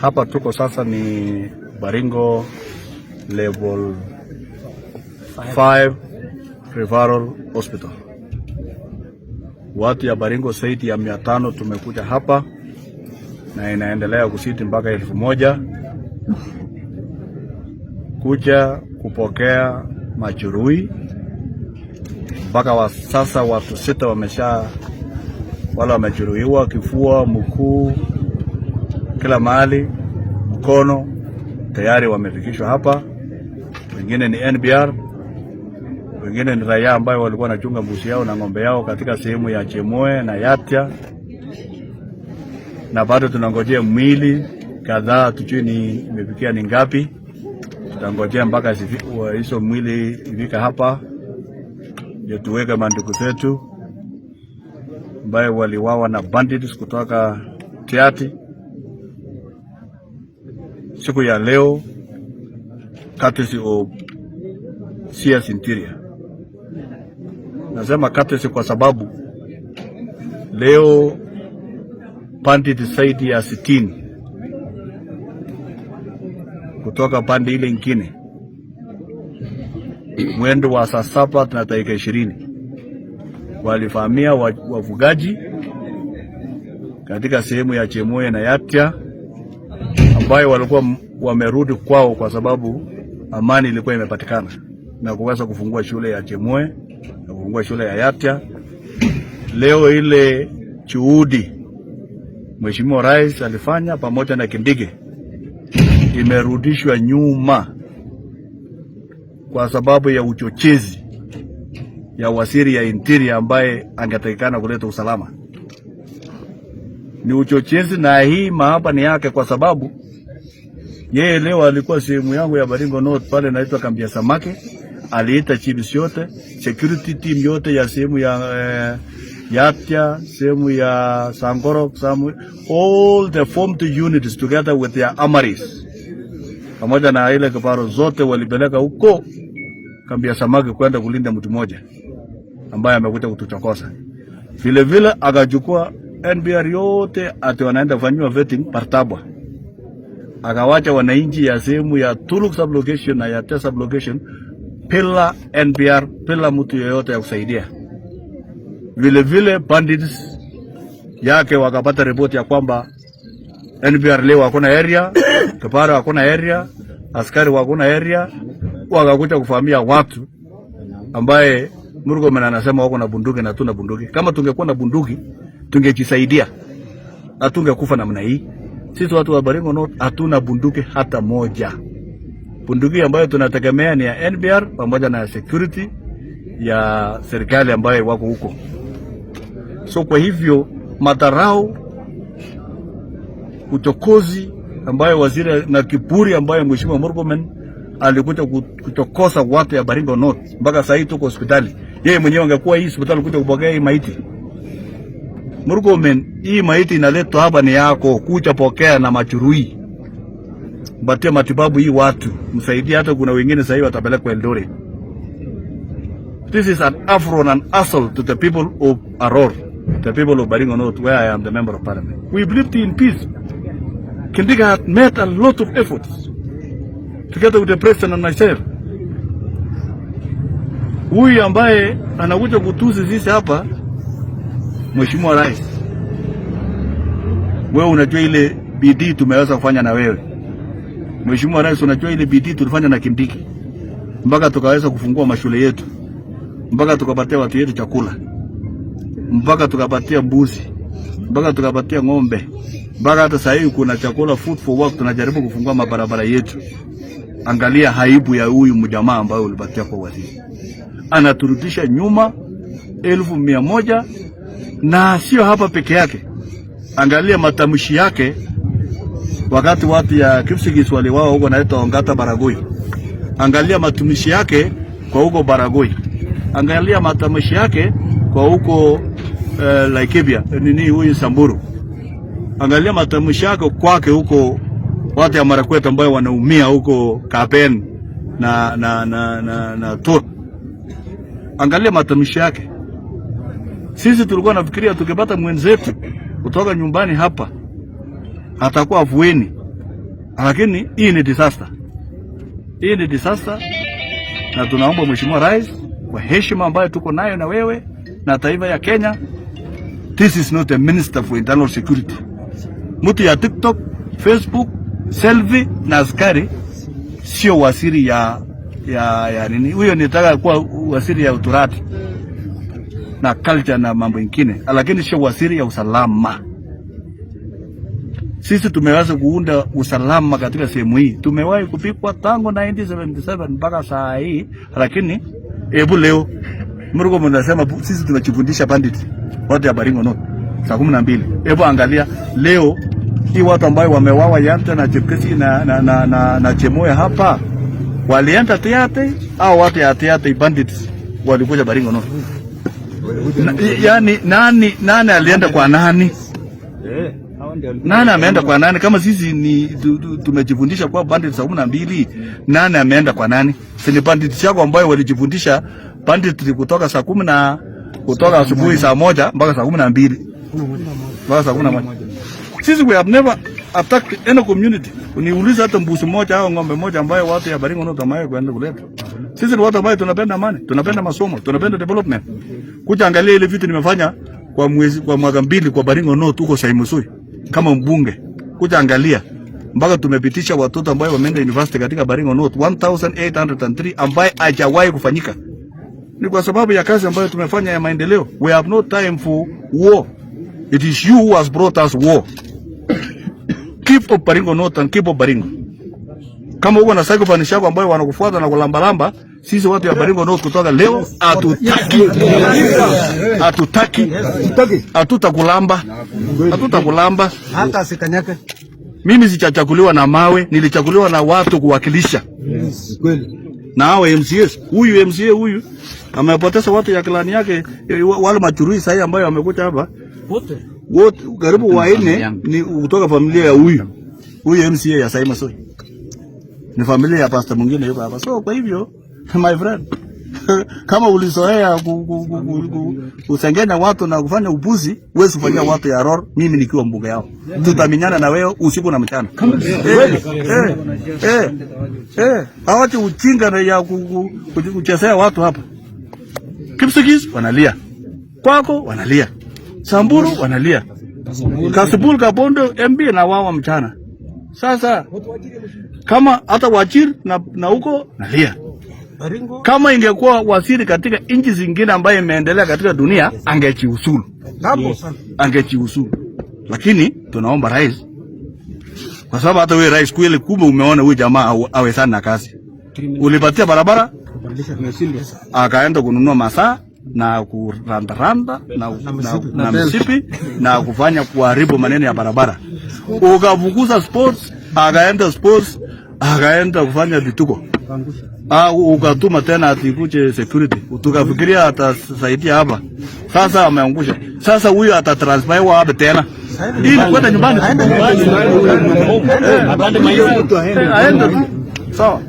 Hapa tuko sasa ni Baringo Level 5 Referral Hospital. Watu ya Baringo zaidi ya 500 tumekuja hapa na inaendelea kusiti mpaka 1000 kuja kupokea majeruhi. Mpaka sasa watu 6 wala wamejeruhiwa kifua, mkuu, kila mahali, mkono, tayari wamefikishwa hapa. Wengine ni NBR, wengine ni raia ambao walikuwa wanachunga mbuzi yao na ng'ombe yao katika sehemu ya Chemoe na Yatia, na bado tunangojea mwili kadhaa, tujue ni imefikia ni ngapi. Tutangojea mpaka hizo mwili ifika hapa ndio tuweke mandugu zetu ambao waliwawa na bandits kutoka Tiati. Siku ya leo courtesy of CS Interior. Nasema courtesy kwa sababu leo bandits zaidi ya 60 kutoka pande ile nyingine mwendo wa saa 7 na dakika 20 walivamia wafugaji katika sehemu ya Chemoe na Yatia, ambayo walikuwa wamerudi kwao kwa sababu amani ilikuwa imepatikana na kuweza kufungua shule ya Chemoe na kufungua shule ya Yatia. Leo ile juhudi Mheshimiwa Rais alifanya pamoja na Kindiki imerudishwa nyuma kwa sababu ya uchochezi ya waziri ya Interior ambaye angetakikana kuleta usalama. Ni uchochezi, na hii mahaba ni yake kwa sababu yeye leo alikuwa sehemu yangu ya Baringo North pale naitwa kambi ya samaki, aliita chiefs yote, security team yote ya sehemu ya Yatia, sehemu ya Sangoro, all the formed units together with their armories, pamoja na ile kiparo zote walipeleka huko kambi ya samaki kwenda kulinda mtu mmoja ambaye amekuja kutuchokoza. Vile vile akachukua NBR yote ati wanaenda kufanywa vetting Partabwa. Akawacha wananchi ya sehemu ya Tuluk sublocation na ya Tes sublocation pila NBR, pila mtu yoyote ya kusaidia. Vile vile bandits yake wakapata ripoti ya kwamba NBR leo hakuna area, kiparo hakuna area, askari hakuna area, wakakuja kufahamia watu ambaye Murkomen anasema wako na bunduki na tuna bunduki. Kama tungekuwa na bunduki tungejisaidia, hatungekufa namna hii. Sisi watu wa Baringo North hatuna bunduki hata moja. Bunduki ambayo tunategemea ni ya NBR pamoja na security ya serikali ambayo wako huko. So kwa hivyo madharau, uchokozi ambayo waziri na kiburi ambayo Mheshimiwa Murkomen alikuja kuchokoza watu ya Baringo North mpaka sasa tuko hospitali. Yeye mwenyewe angekuwa hii hospitali kuja kupokea hii maiti. Murkomen, hii maiti inaletwa hapa ni yako, kuja pokea na majeruhi. Batia matibabu hii watu, msaidie, hata kuna wengine sasa watapelekwa Eldoret. This is an affront and assault to the people of Aror, the people of Baringo North, where I am the member of parliament. We believed in peace. Kindiki had made a lot of efforts together with the president and myself. Huyu ambaye anakuja kutusi sisi hapa, Mheshimiwa Rais, wewe unajua ile bidii tumeweza kufanya na wewe. Mheshimiwa Rais, unajua ile bidii tulifanya na Kindiki mpaka tukaweza kufungua mashule yetu, mpaka tukapatia watu wetu chakula, mpaka tukapatia mbuzi, mpaka tukapatia ng'ombe, mpaka hata sasa hivi kuna chakula, food for work, tunajaribu kufungua mabarabara yetu. Angalia haibu ya huyu mjamaa ambaye ulipatia kwa waziri. Anaturudisha nyuma 1100, na sio hapa peke yake. Angalia matamshi yake wakati watu ya Kipsigis waliwao huko naitwa Ongata Baragoi. Angalia matamshi yake kwa huko Baragoi. Angalia matamshi yake kwa huko Laikipia, nini huyu Samburu. Angalia matamshi yake kwake huko watu ya Marakwet ambao wanaumia huko Kapen na Tot. Angalia matamshi yake. Sisi tulikuwa nafikiria tukipata mwenzetu kutoka nyumbani hapa atakuwa afueni, Lakini hii ni disaster. Hii ni disaster, na tunaomba Mheshimiwa Rais kwa heshima ambayo tuko nayo na wewe na taifa ya Kenya, this is not a minister for internal security. Mtu ya TikTok, Facebook, selfie na askari sio waziri ya nini. Huyo nitaka kuwa waziri ya uturati na culture na mambo mengine, lakini sio waziri ya usalama. Sisi tumeweza kuunda usalama katika sehemu hii. Tumewahi kupikwa tangu 1977 mpaka saa hii, lakini hebu leo mrugo mnasema sisi tunachifundisha bandit watu ya Baringo North saa 12. Hebu angalia leo hii watu ambao wamewawa Yanta na Chepkesi na Chemoya hapa walienda Tiate au watu ya Tiate bandits walikuja Baringo North. Yani nani alienda kwa nani? Nani ameenda kwa nani? Kama sisi ni tumejifundisha kwa bandit saa 12, nani ameenda kwa nani? Si bandit yako ambao walijifundisha bandit kutoka saa 10 na kutoka asubuhi saa 1 mpaka saa 12. Mpaka saa 11. Sisi we have never attacked any community. Uniuliza hata mbuzi moja au ng'ombe moja ambayo watu ya Baringo North wamaye kwenda kuleta. Sisi ni watu ambao tunapenda amani, tunapenda masomo, tunapenda development. Kuja angalia ile vitu nimefanya kwa mwaka 2 kwa Baringo North huko Saimusui kama mbunge. Kuja angalia mpaka tumepitisha watoto ambao wameenda university katika Baringo North 1803 ambaye hajawahi kufanyika. Ni kwa sababu ya kazi ambayo tumefanya ya maendeleo. We have no time for war. It is you who has brought us war. Keep up Baringo North and keep up Baringo. Kama uko na psychopath yako ambayo wanakufuata na kulamba, sisi watu ya Baringo North kutoka leo hatutakulamba hata sikanyake. Mimi sichachakuliwa na mawe, nilichakuliwa na watu kuwakilisha. Kweli. Na hao MCS, huyu MCA huyu amepoteza watu ya klani yake, wale machurui sasa ambayo wamekuja hapa. Wote karibu wanne ni kutoka familia ya huyu MCA ya Saima Soi. Ni familia ya pastor mwingine yuko hapa. So kwa hivyo my friend, kama ulizoea kusengenya watu na kufanya upuzi, wewe usifanyia watu ya roho. Mimi nikiwa mbunge yao, tutaminyana na wewe usiku na mchana. Hawachi uchinga na ya kuchezea watu hapa. Kipsigis wanalia, kwako wanalia, Samburu wanalia, Kasipul Kabondo MB na wao mchana. Sasa kama hata Wajir na huko nalia. Kama ingekuwa waziri katika nchi zingine ambaye imeendelea katika dunia, angejiuzulu. Angejiuzulu. Lakini tunaomba rais, kwa sababu hata wewe rais kweli kumbe umeona huyu jamaa awe sana na kazi. Ulipatia barabara, akaenda kununua masaa na kuranda na msipi na kufanya kuharibu maneno ya barabara. Ukafukuza sports, akaenda kufanya vituko. Ukatuma tena atikuje security. Tukafikiria atasaidia hapa. Sasa ameangusha. Sasa huyu atatransfer wapi tena? Ili kwenda nyumbani. Aende. Sawa.